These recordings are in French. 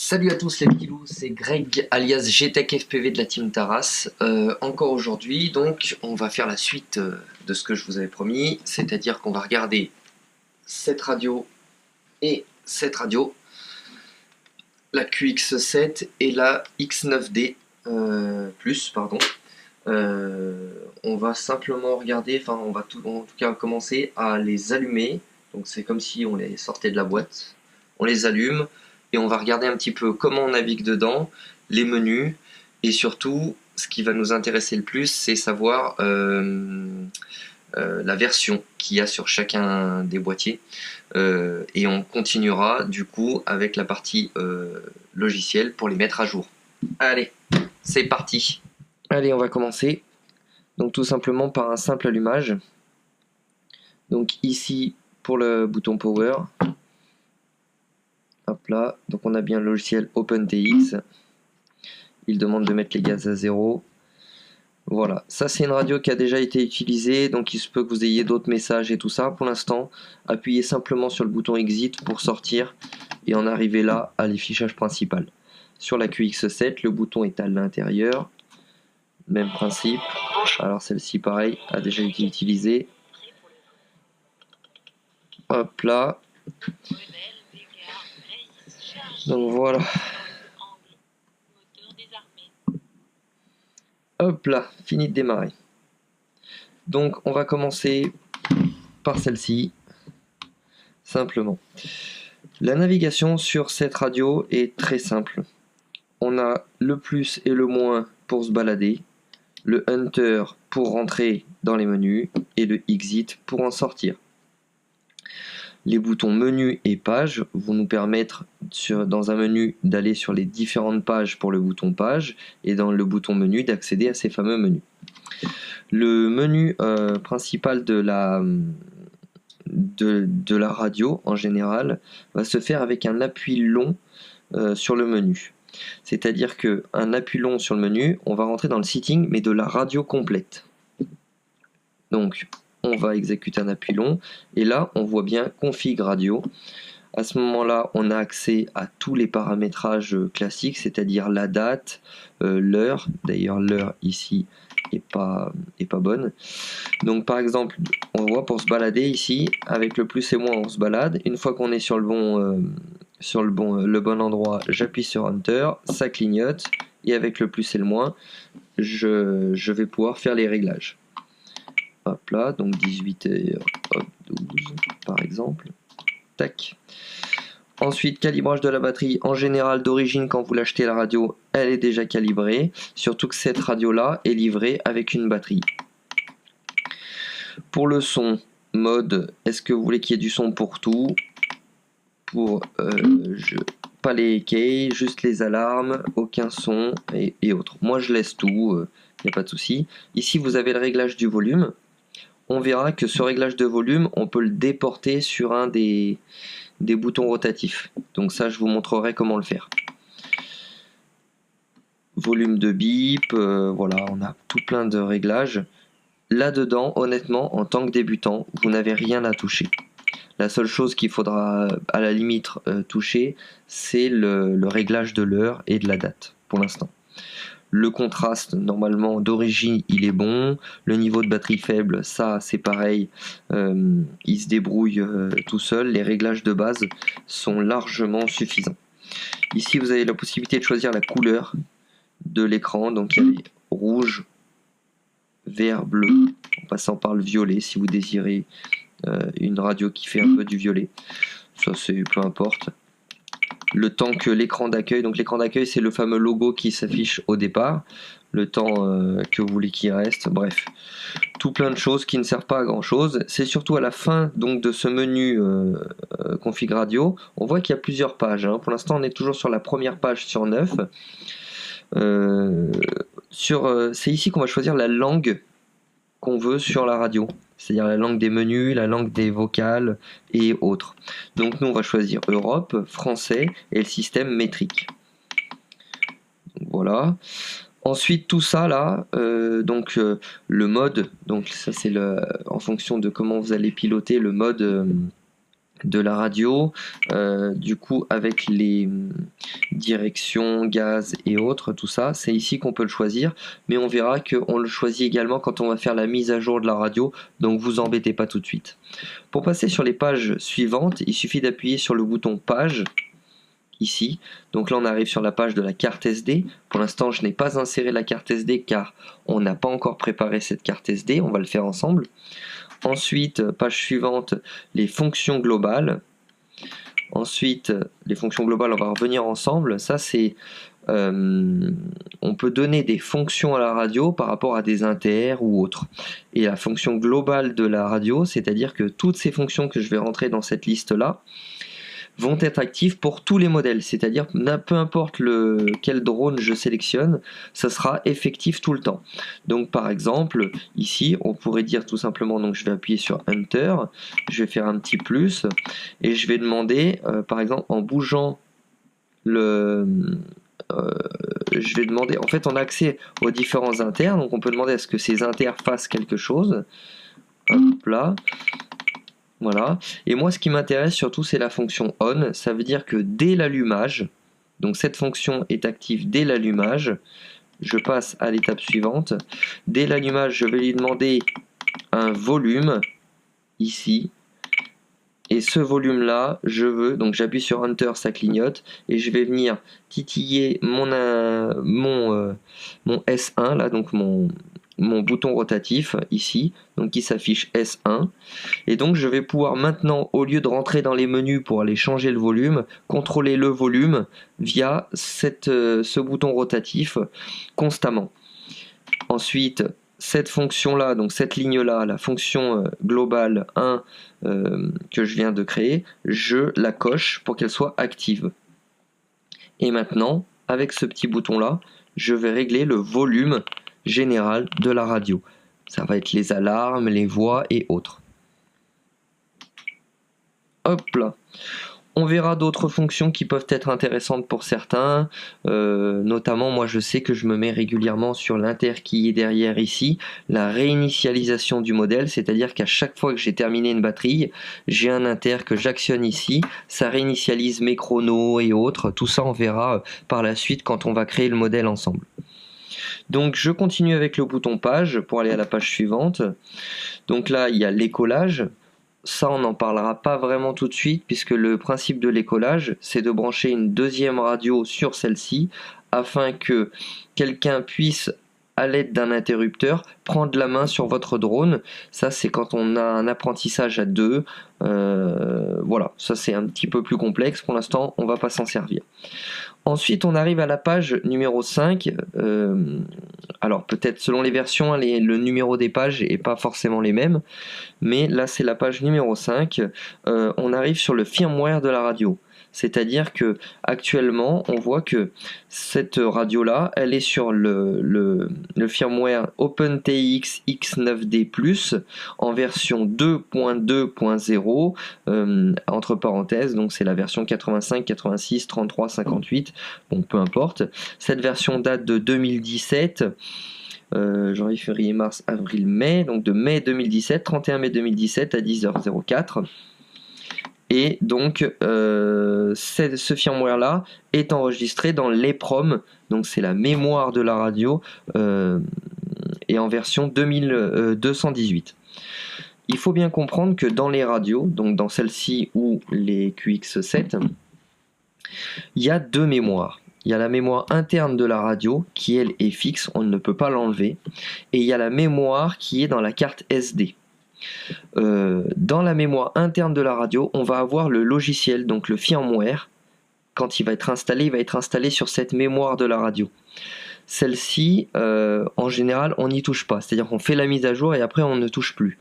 Salut à tous les petits loups, c'est Greg alias GTech FPV de la team Taras. Encore aujourd'hui, donc, on va faire la suite de ce que je vous avais promis, c'est-à-dire qu'on va regarder cette radio et cette radio, la QX7 et la X9D pardon. On va simplement regarder, enfin on va en tout cas commencer à les allumer. Donc c'est comme si on les sortait de la boîte. On les allume et on va regarder un petit peu comment on navigue dedans, les menus et surtout ce qui va nous intéresser le plus, c'est savoir la version qu'il y a sur chacun des boîtiers. Et on continuera du coup avec la partie logicielle pour les mettre à jour. Allez, c'est parti. Allez, on va commencer. Donc tout simplement par un simple allumage. Donc ici pour le bouton Power. Hop là, donc on a bien le logiciel OpenTX. Il demande de mettre les gaz à 0. Voilà, ça c'est une radio qui a déjà été utilisée, donc il se peut que vous ayez d'autres messages et tout ça. Pour l'instant, appuyez simplement sur le bouton Exit pour sortir et en arriver là à l'affichage principal. Sur la QX7, le bouton est à l'intérieur. Même principe. Alors celle-ci pareil, a déjà été utilisée. Hop là. Donc voilà. Hop là, fini de démarrer. Donc on va commencer par celle-ci. Simplement. La navigation sur cette radio est très simple. On a le plus et le moins pour se balader, le Hunter pour rentrer dans les menus et le Exit pour en sortir. Les boutons menu et page vont nous permettre dans un menu d'aller sur les différentes pages pour le bouton page et dans le bouton menu d'accéder à ces fameux menus. Le menu principal de la radio en général va se faire avec un appui long sur le menu. C'est-à-dire qu'un appui long sur le menu, on va rentrer dans le setting mais de la radio complète. Donc on va exécuter un appui long et là on voit bien config radio. À ce moment là on a accès à tous les paramétrages classiques, c'est-à-dire la date, l'heure. D'ailleurs l'heure ici est pas bonne. Donc par exemple on voit pour se balader ici avec le plus et moins on se balade. Une fois qu'on est sur le bon endroit, j'appuie sur Enter, ça clignote et avec le plus et le moins je vais pouvoir faire les réglages. Hop là, donc 18h, hop, 12 par exemple. Tac. Ensuite, calibrage de la batterie. En général, d'origine, quand vous l'achetez la radio, elle est déjà calibrée. Surtout que cette radio-là est livrée avec une batterie. Pour le son, mode, est-ce que vous voulez qu'il y ait du son pour tout? Pour pas les keys, juste les alarmes, aucun son et autres. Moi, je laisse tout, il n'y a pas de souci. Ici, vous avez le réglage du volume. On verra que ce réglage de volume, on peut le déporter sur un des boutons rotatifs. Donc ça, je vous montrerai comment le faire. Volume de bip, voilà, on a tout plein de réglages. Là-dedans, honnêtement, en tant que débutant, vous n'avez rien à toucher. La seule chose qu'il faudra à la limite toucher, c'est le réglage de l'heure et de la date, pour l'instant. Le contraste, normalement, d'origine, il est bon. Le niveau de batterie faible, ça, c'est pareil. Il se débrouille tout seul. Les réglages de base sont largement suffisants. Ici, vous avez la possibilité de choisir la couleur de l'écran. Donc, il y a les rouge, vert, bleu, en passant par le violet, si vous désirez une radio qui fait un peu du violet. Ça, c'est peu importe. Le temps que l'écran d'accueil, donc l'écran d'accueil c'est le fameux logo qui s'affiche au départ, le temps que vous voulez qu'il reste, bref, tout plein de choses qui ne servent pas à grand chose. C'est surtout à la fin donc de ce menu config radio, on voit qu'il y a plusieurs pages, hein. Pour l'instant on est toujours sur la première page sur 9. C'est ici qu'on va choisir la langue qu'on veut sur la radio, c'est-à-dire la langue des menus, la langue des vocales et autres. Donc nous on va choisir Europe, français et le système métrique. Donc, voilà. Ensuite tout ça là, le mode, donc ça c'est en fonction de comment vous allez piloter le mode de la radio, du coup avec les directions, gaz et autres, tout ça, c'est ici qu'on peut le choisir, mais on verra qu'on le choisit également quand on va faire la mise à jour de la radio, donc vous embêtez pas tout de suite. Pour passer sur les pages suivantes, il suffit d'appuyer sur le bouton page, ici, donc là on arrive sur la page de la carte SD. Pour l'instant je n'ai pas inséré la carte SD car on n'a pas encore préparé cette carte SD, on va le faire ensemble. Ensuite, page suivante, les fonctions globales. Ensuite, les fonctions globales, on va revenir ensemble. Ça, c'est... on peut donner des fonctions à la radio par rapport à des inters ou autres. Et la fonction globale de la radio, c'est-à-dire que toutes ces fonctions que je vais rentrer dans cette liste-là, vont être actifs pour tous les modèles, c'est-à-dire peu importe quel drone je sélectionne, ça sera effectif tout le temps. Donc par exemple, ici, on pourrait dire tout simplement, donc je vais appuyer sur Enter, je vais faire un petit plus, et je vais demander, par exemple, en bougeant je vais demander, en fait on a accès aux différents inters, donc on peut demander à ce que ces inters fassent quelque chose. Hop là. Voilà. Et moi, ce qui m'intéresse surtout, c'est la fonction on. Ça veut dire que dès l'allumage, donc cette fonction est active dès l'allumage, je passe à l'étape suivante. Dès l'allumage, je vais lui demander un volume, ici. Et ce volume-là, je veux, donc j'appuie sur Enter, ça clignote, et je vais venir titiller mon S1, là, donc mon bouton rotatif ici, donc qui s'affiche S1, et donc je vais pouvoir maintenant, au lieu de rentrer dans les menus pour aller changer le volume, contrôler le volume via ce bouton rotatif constamment. Ensuite, cette fonction-là, donc cette ligne-là, la fonction globale 1 que je viens de créer, je la coche pour qu'elle soit active. Et maintenant, avec ce petit bouton-là, je vais régler le volume général de la radio. Ça va être les alarmes, les voix et autres. Hop là. On verra d'autres fonctions qui peuvent être intéressantes pour certains, notamment moi je sais que je me mets régulièrement sur l'inter qui est derrière ici, la réinitialisation du modèle, c'est-à-dire qu'à chaque fois que j'ai terminé une batterie, j'ai un inter que j'actionne ici, ça réinitialise mes chronos et autres, tout ça on verra par la suite quand on va créer le modèle ensemble. Donc je continue avec le bouton page pour aller à la page suivante. Donc là il y a l'écolage. Ça, on n'en parlera pas vraiment tout de suite, puisque le principe de l'écolage, c'est de brancher une deuxième radio sur celle-ci, afin que quelqu'un puisse, à l'aide d'un interrupteur, prendre la main sur votre drone. Ça, c'est quand on a un apprentissage à deux. Voilà, ça c'est un petit peu plus complexe. Pour l'instant, on ne va pas s'en servir. Ensuite, on arrive à la page numéro 5. Alors, peut-être selon les versions, le numéro des pages n'est pas forcément les mêmes. Mais là, c'est la page numéro 5. On arrive sur le firmware de la radio. C'est-à-dire que actuellement, on voit que cette radio-là, elle est sur le firmware OpenTX X9D+, en version 2.2.0, entre parenthèses, donc c'est la version 85, 86, 33, 58, bon peu importe. Cette version date de 2017. Janvier, février, mars, avril, mai, donc de mai 2017, 31 mai 2017 à 10h04. Et donc ce firmware là est enregistré dans l'EEPROM, donc c'est la mémoire de la radio, et en version 2218. Il faut bien comprendre que dans les radios, donc dans celle-ci ou les QX7, il y a deux mémoires. Il y a la mémoire interne de la radio qui elle est fixe, on ne peut pas l'enlever, et il y a la mémoire qui est dans la carte SD. Dans la mémoire interne de la radio, on va avoir le logiciel, donc le firmware. Quand il va être installé sur cette mémoire de la radio. Celle-ci, en général, on n'y touche pas. C'est-à-dire qu'on fait la mise à jour et après on ne touche plus.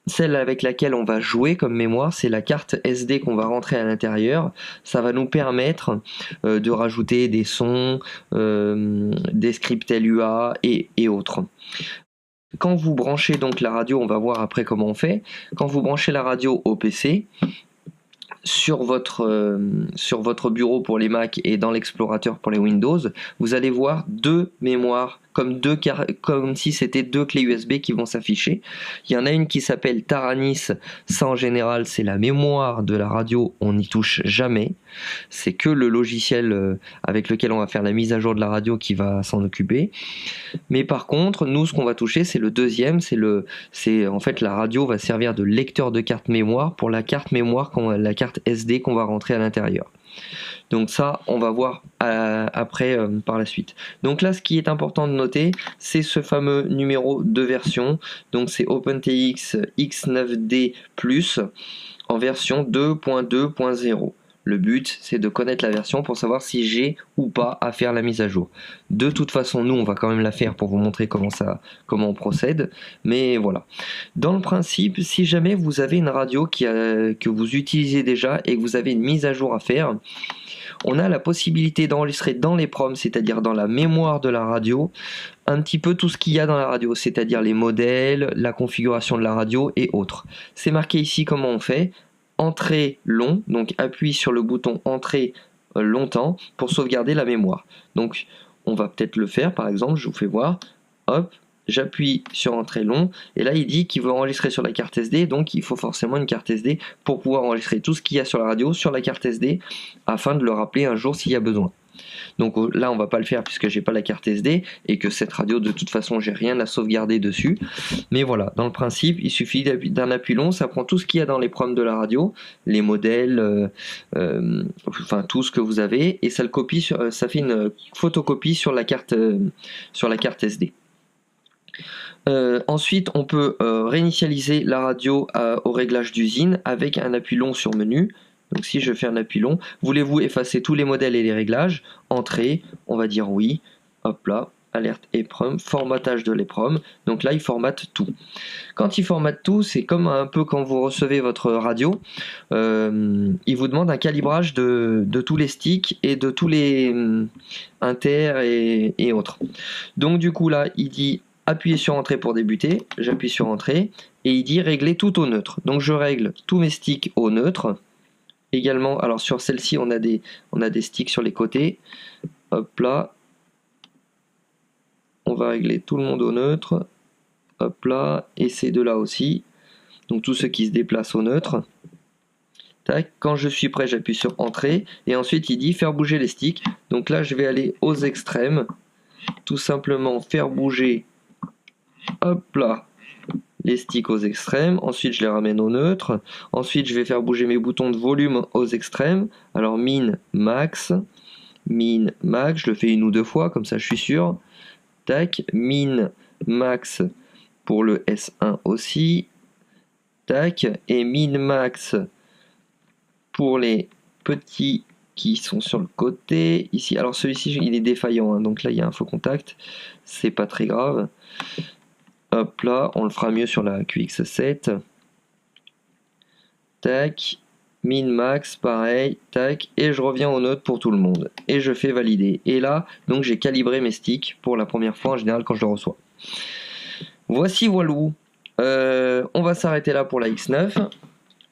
Celle avec laquelle on va jouer comme mémoire, c'est la carte SD qu'on va rentrer à l'intérieur. Ça va nous permettre de rajouter des sons, des scripts LUA et autres. Quand vous branchez donc la radio, on va voir après comment on fait. Quand vous branchez la radio au PC, sur votre bureau pour les Mac et dans l'explorateur pour les Windows, vous allez voir deux mémoires comme si c'était deux clés USB qui vont s'afficher. Il y en a une qui s'appelle Taranis, ça en général c'est la mémoire de la radio, on n'y touche jamais. C'est que le logiciel avec lequel on va faire la mise à jour de la radio qui va s'en occuper. Mais par contre, nous ce qu'on va toucher c'est le deuxième, c'est en fait la radio va servir de lecteur de carte mémoire pour la carte mémoire, la carte SD qu'on va rentrer à l'intérieur. Donc ça, on va voir après par la suite. Donc là, ce qui est important de noter, c'est ce fameux numéro de version. Donc c'est OpenTX X9D+, en version 2.2.0. Le but, c'est de connaître la version pour savoir si j'ai ou pas à faire la mise à jour. De toute façon, nous, on va quand même la faire pour vous montrer comment on procède. Mais voilà. Dans le principe, si jamais vous avez une radio que vous utilisez déjà et que vous avez une mise à jour à faire, on a la possibilité d'enregistrer dans les proms, c'est-à-dire dans la mémoire de la radio, un petit peu tout ce qu'il y a dans la radio, c'est-à-dire les modèles, la configuration de la radio et autres. C'est marqué ici comment on fait. Entrée long, donc appuie sur le bouton entrée longtemps pour sauvegarder la mémoire. Donc on va peut-être le faire, par exemple, je vous fais voir, hop, j'appuie sur entrée long, et là il dit qu'il veut enregistrer sur la carte SD, donc il faut forcément une carte SD pour pouvoir enregistrer tout ce qu'il y a sur la radio, sur la carte SD, afin de le rappeler un jour s'il y a besoin. Donc là on va pas le faire puisque j'ai pas la carte SD et que cette radio de toute façon j'ai rien à sauvegarder dessus. Mais voilà, dans le principe il suffit d'un appui long, ça prend tout ce qu'il y a dans les proms de la radio, les modèles, enfin tout ce que vous avez, et ça le copie ça fait une photocopie sur la carte SD. Ensuite on peut réinitialiser la radio au réglage d'usine avec un appui long sur menu. Donc si je fais un appui long, voulez-vous effacer tous les modèles et les réglages? Entrée, on va dire oui, hop là, alerte EEPROM, formatage de l'EEPROM, donc là il formate tout. Quand il formate tout, c'est comme un peu quand vous recevez votre radio, il vous demande un calibrage de tous les sticks et de tous les inter et autres. Donc du coup là, il dit appuyez sur entrée pour débuter, j'appuie sur entrée, et il dit régler tout au neutre. Donc je règle tous mes sticks au neutre. Également, alors sur celle-ci, on a des sticks sur les côtés. Hop là. On va régler tout le monde au neutre. Hop là. Et ces deux-là aussi. Donc tous ceux qui se déplacent au neutre. Tac. Quand je suis prêt, j'appuie sur Entrée. Et ensuite, il dit faire bouger les sticks. Donc là, je vais aller aux extrêmes. Tout simplement faire bouger. Hop là. Les sticks aux extrêmes, ensuite je les ramène au neutre, ensuite je vais faire bouger mes boutons de volume aux extrêmes, alors min, max, je le fais une ou deux fois, comme ça je suis sûr, tac, min, max pour le S1 aussi, tac, et min, max pour les petits qui sont sur le côté, ici, alors celui-ci il est défaillant, hein, donc là il y a un faux contact, c'est pas très grave. Hop là, on le fera mieux sur la QX7. Tac, min max, pareil, tac, et je reviens au neutre pour tout le monde. Et je fais valider. Et là, donc j'ai calibré mes sticks pour la première fois en général quand je le reçois. Voici voilou. On va s'arrêter là pour la X9.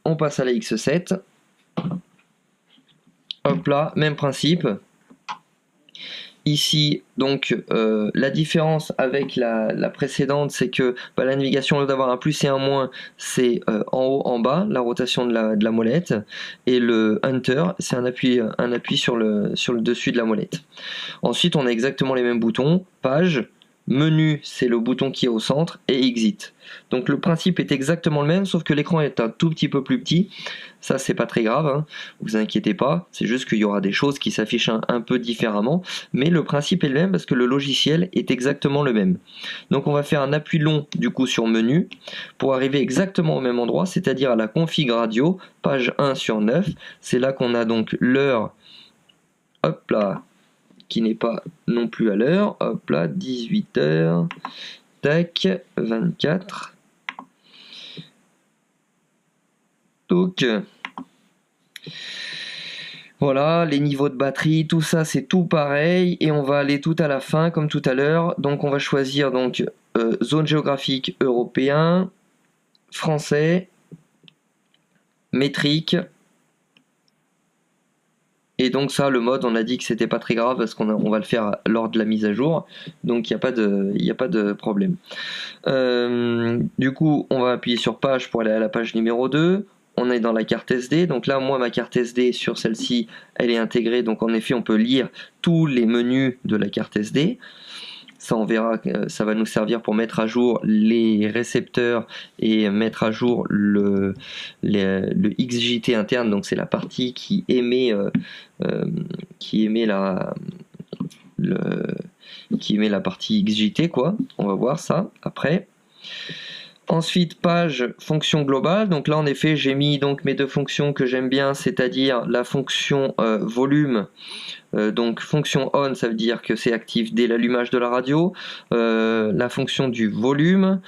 On passe à la X7. Hop là, même principe. Ici, donc, la différence avec la précédente, c'est que la navigation, au lieu d'avoir un plus et un moins, c'est en haut, en bas, la rotation de la molette. Et le Hunter, c'est un appui sur le dessus de la molette. Ensuite, on a exactement les mêmes boutons. Page, menu, c'est le bouton qui est au centre, et exit. Donc le principe est exactement le même, sauf que l'écran est un tout petit peu plus petit. Ça, c'est pas très grave, hein. Vous inquiétez pas, c'est juste qu'il y aura des choses qui s'affichent un peu différemment, mais le principe est le même parce que le logiciel est exactement le même. Donc on va faire un appui long du coup sur menu pour arriver exactement au même endroit, c'est-à-dire à la config radio, page 1 sur 9. C'est là qu'on a donc l'heure, hop là, qui n'est pas non plus à l'heure, hop là, 18h, tac, 24. Donc, voilà, les niveaux de batterie, tout ça c'est tout pareil, et on va aller tout à la fin comme tout à l'heure. Donc on va choisir donc zone géographique européen, français, métrique, et Et donc ça, le mode, on a dit que c'était pas très grave parce on va le faire lors de la mise à jour, donc il n'y a pas de problème. Du coup, on va appuyer sur page pour aller à la page numéro 2. On est dans la carte SD, donc là, moi, ma carte SD sur celle-ci, elle est intégrée, donc en effet, on peut lire tous les menus de la carte SD. Ça, on verra, ça va nous servir pour mettre à jour les récepteurs et mettre à jour le XJT interne, donc c'est la partie qui émet la partie XJT, quoi. On va voir ça après. Ensuite, page fonction globale. Donc là, en effet, j'ai mis donc mes deux fonctions que j'aime bien, c'est-à-dire la fonction volume. Donc fonction on, ça veut dire que c'est actif dès l'allumage de la radio. La fonction du volume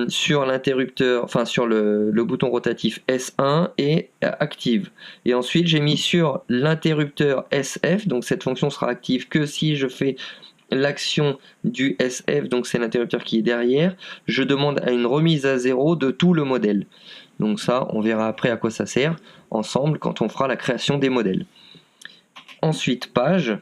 sur l'interrupteur, enfin sur le bouton rotatif S1 est active. Et ensuite, j'ai mis sur l'interrupteur SF. Donc cette fonction sera active que si je fais l'action du SF, donc c'est l'interrupteur qui est derrière, je demande à une remise à zéro de tout le modèle. Donc ça, on verra après à quoi ça sert ensemble quand on fera la création des modèles. Ensuite, page.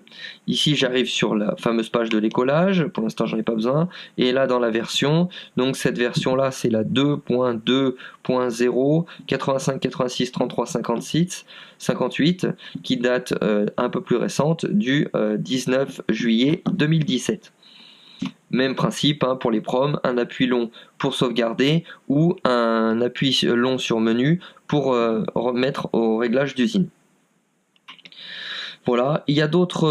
Ici, j'arrive sur la fameuse page de l'écolage. Pour l'instant, j'en ai pas besoin. Et là, dans la version, donc cette version-là, c'est la 2.2.0 85 86 33 56 58 qui date un peu plus récente du 19 juillet 2017. Même principe pour les proms, un appui long pour sauvegarder ou un appui long sur menu pour remettre au réglage d'usine. Voilà, il y a d'autres,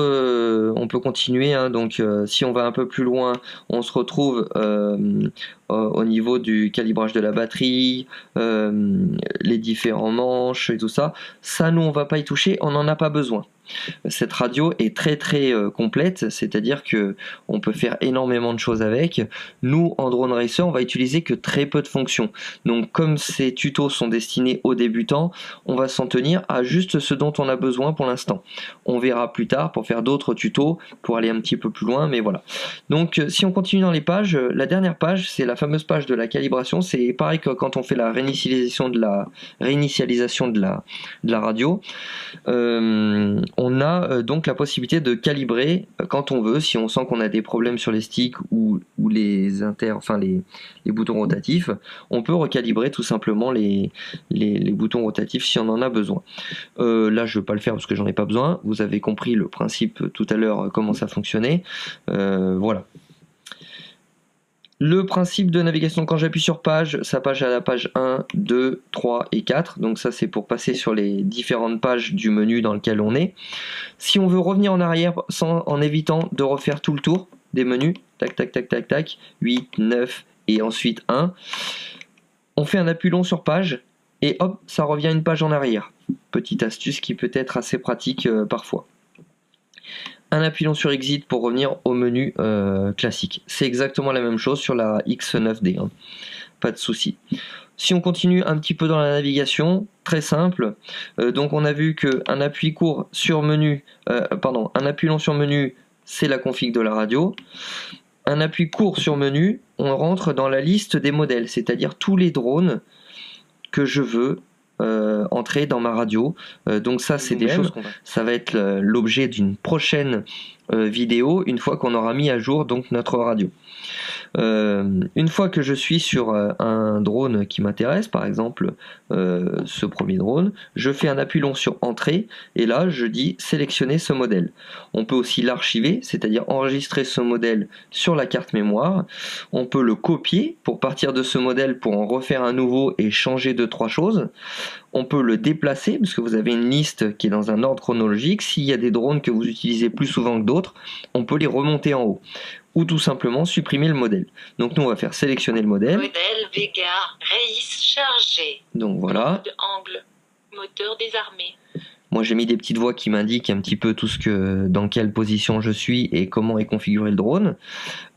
on peut continuer, donc si on va un peu plus loin, on se retrouve au niveau du calibrage de la batterie, les différents manches et tout ça. Ça, nous, on va pas y toucher, on n'en a pas besoin. Cette radio est très complète, c'est-à-dire que on peut faire énormément de choses avec. Nous, en Drone Racer, on va utiliser que très peu de fonctions. Donc, comme ces tutos sont destinés aux débutants, on va s'en tenir à juste ce dont on a besoin pour l'instant. On verra plus tard pour faire d'autres tutos, pour aller un petit peu plus loin, mais voilà. Donc, si on continue dans les pages, la dernière page, c'est la fameuse page de la calibration. C'est pareil que quand on fait la réinitialisation de la radio. On a donc la possibilité de calibrer quand on veut, si on sent qu'on a des problèmes sur les sticks ou les boutons rotatifs, on peut recalibrer tout simplement les boutons rotatifs si on en a besoin. Là, je ne vais pas le faire parce que j'en ai pas besoin. Vous avez compris le principe tout à l'heure, comment ça fonctionnait. Voilà. Le principe de navigation, quand j'appuie sur page, ça passe à la page 1, 2, 3 et 4. Donc ça, c'est pour passer sur les différentes pages du menu dans lequel on est. Si on veut revenir en arrière en évitant de refaire tout le tour des menus, tac, tac, tac, tac, tac, 8, 9 et ensuite 1, on fait un appui long sur page et hop, ça revient une page en arrière. Petite astuce qui peut être assez pratique parfois. Un appui long sur Exit pour revenir au menu classique. C'est exactement la même chose sur la X9D, pas de souci. Si on continue un petit peu dans la navigation, très simple, donc on a vu qu'un appui court sur menu, un appui long sur menu, c'est la config de la radio. Un appui court sur menu, on rentre dans la liste des modèles, c'est-à-dire tous les drones que je veux entrer dans ma radio. Donc ça, c'est des choses, ça va être l'objet d'une prochaine vidéo une fois qu'on aura mis à jour donc notre radio. Une fois que je suis sur un drone qui m'intéresse, par exemple ce premier drone, je fais un appui long sur entrée et là je dis sélectionner ce modèle. On peut aussi l'archiver, c'est-à-dire enregistrer ce modèle sur la carte mémoire. On peut le copier pour partir de ce modèle pour en refaire un nouveau et changer 2-3 choses. On peut le déplacer parce que vous avez une liste qui est dans un ordre chronologique. S'il y a des drones que vous utilisez plus souvent que d'autres, on peut les remonter en haut. Ou tout simplement supprimer le modèle. Donc nous on va faire sélectionner le modèle. Modèle Vega, race chargé. Donc voilà. De angle, moteur désarmé. Moi j'ai mis des petites voix qui m'indiquent un petit peu dans quelle position je suis et comment est configuré le drone.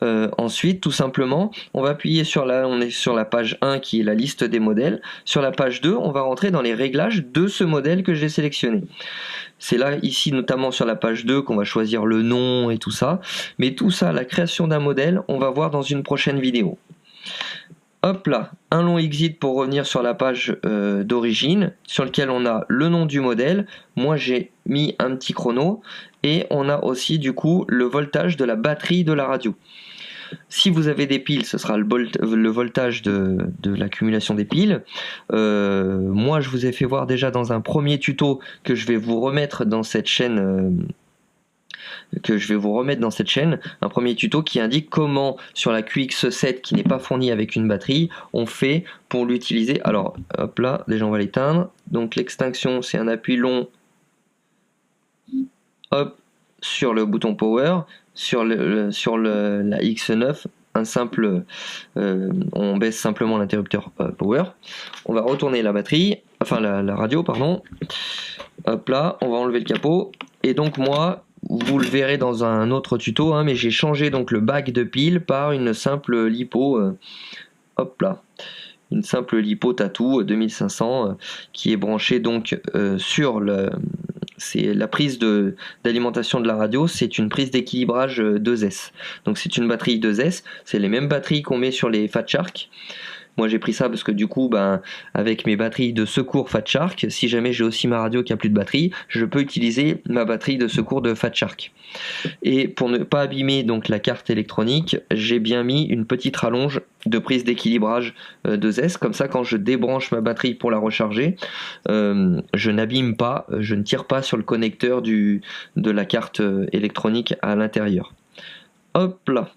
Ensuite, tout simplement, on va appuyer on est sur la page 1 qui est la liste des modèles. Sur la page 2, on va rentrer dans les réglages de ce modèle que j'ai sélectionné. C'est là, ici, notamment sur la page 2, qu'on va choisir le nom et tout ça. Mais tout ça, la création d'un modèle, on va voir dans une prochaine vidéo. Hop là, un long exit pour revenir sur la page d'origine, sur lequel on a le nom du modèle. Moi j'ai mis un petit chrono et on a aussi du coup le voltage de la batterie de la radio. Si vous avez des piles, ce sera le voltage de l'accumulation des piles. Moi je vous ai fait voir déjà dans un premier tuto que je vais vous remettre dans cette chaîne. Un premier tuto qui indique comment sur la QX7 qui n'est pas fournie avec une batterie, on fait pour l'utiliser. Alors hop là, déjà on va l'éteindre. Donc l'extinction c'est un appui long, hop, sur le bouton power, sur la X9, un simple, on baisse simplement l'interrupteur power. On va retourner la batterie, enfin la radio pardon. Hop là, on va enlever le capot. Et donc moi, vous le verrez dans un autre tuto, hein, mais j'ai changé donc le bac de pile par une simple lipo, hop là, une simple lipo Tattoo 2500 qui est branchée donc sur c'est la prise d'alimentation de la radio, c'est une prise d'équilibrage 2S. Donc c'est une batterie 2S, c'est les mêmes batteries qu'on met sur les Fat Shark. Moi j'ai pris ça parce que du coup, avec mes batteries de secours Fat Shark, si jamais j'ai aussi ma radio qui a plus de batterie, je peux utiliser ma batterie de secours de Fat Shark. Et pour ne pas abîmer donc la carte électronique, j'ai bien mis une petite rallonge de prise d'équilibrage 2S, comme ça quand je débranche ma batterie pour la recharger, je n'abîme pas, je ne tire pas sur le connecteur de la carte électronique à l'intérieur. Hop là.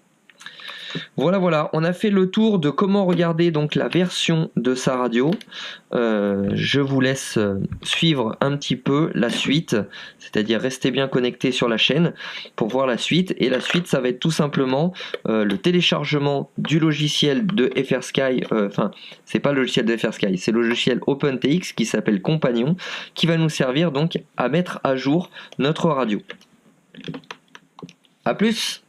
Voilà, on a fait le tour de comment regarder donc la version de sa radio. Je vous laisse suivre un petit peu la suite, c'est-à-dire rester bien connecté sur la chaîne pour voir la suite. Et la suite, ça va être tout simplement le téléchargement du logiciel de FrSky. Enfin, c'est pas le logiciel de FrSky, c'est le logiciel OpenTX qui s'appelle Compagnon, qui va nous servir donc à mettre à jour notre radio. A plus.